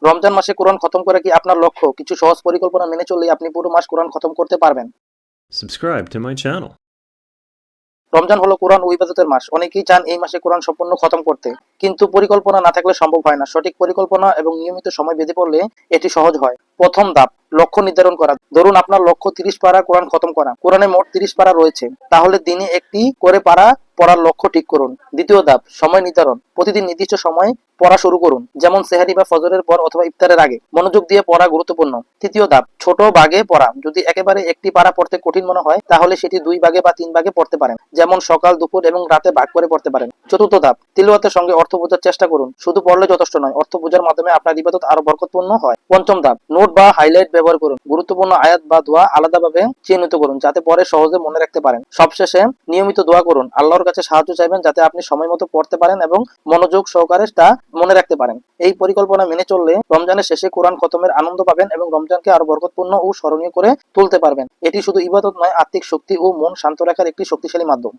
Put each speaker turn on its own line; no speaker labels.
রমজান মাসে কোরআন খতম করা কি আপনার লক্ষ্য? কিছু সহজ পরিকল্পনা মেনে চললেই আপনি পুরো মাস কোরআন খতম করতে পারবেন।
Subscribe to my channel.
Ramzan হলো কোরআন ও ইবাদতের মাস। অনেকেই চান এই মাসে কোরআন সম্পূর্ণ খতম করতে, কিন্তু পরিকল্পনা না থাকলে সম্ভব হয় না। সঠিক পরিকল্পনা এবং নিয়মিত সময় বেঁধে পড়লে এটি সহজ হয়। প্রথম ধাপ, লক্ষ্য নির্ধারণ করা। ধরুন আপনার লক্ষ্য 30 পারা কোরআন খতম করা। কোরআনে মোট 30 পারা রয়েছে, তাহলে দিনে একটি করে পারা পড়ার লক্ষ্য ঠিক করুন। দ্বিতীয় ধাপ, সময় নির্ধারণ। প্রতিদিন নির্দিষ্ট সময় পড়া শুরু করুন, যেমন সেহরি বা ফজরের পর অথবা ইফতারের আগে। মনোযোগ দিয়ে পড়া গুরুত্বপূর্ণ। তৃতীয় ধাপ, ছোট ভাগে পড়া। যদি একেবারে একটি পারা পড়তে কঠিন মনে হয়, তাহলে সেটি 2 ভাগে বা 3 ভাগে পড়তে পারেন, যেমন সকাল, দুপুর এবং রাতে ভাগ করে পড়তে পারেন। চতুর্থ ধাপ, তিলাওয়াতের সঙ্গে অর্থ বোঝার চেষ্টা করুন। শুধু পড়লে যথেষ্ট নয়, অর্থ বোঝার মাধ্যমে আপনার ইবাদত আরো বরকতপূর্ণ হয়। পঞ্চম ধাপ, নোট বা হাইলাইট ব্যবহার করুন। গুরুত্বপূর্ণ আয়াত বা দোয়া আলাদাভাবে চিহ্নিত করুন, যাতে পরে সহজে মনে রাখতে পারেন। সবশেষে নিয়মিত দোয়া করুন। আল্লাহর কাছে সাহায্য চাইবেন, যাতে আপনি সময় মতো পড়তে পারেন এবং মনোযোগ সহকারে তা মনে রাখতে পারেন। এই পরিকল্পনা মেনে চললে রমজানের শেষে কোরআন খতমের আনন্দ পাবেন এবং রমজানকে আরো বরকতপূর্ণ ও স্মরণীয় করে তুলতে পারবেন। এটি শুধু ইবাদত নয়, আত্মিক শক্তি ও মন শান্ত রাখার একটি শক্তিশালী মাধ্যম।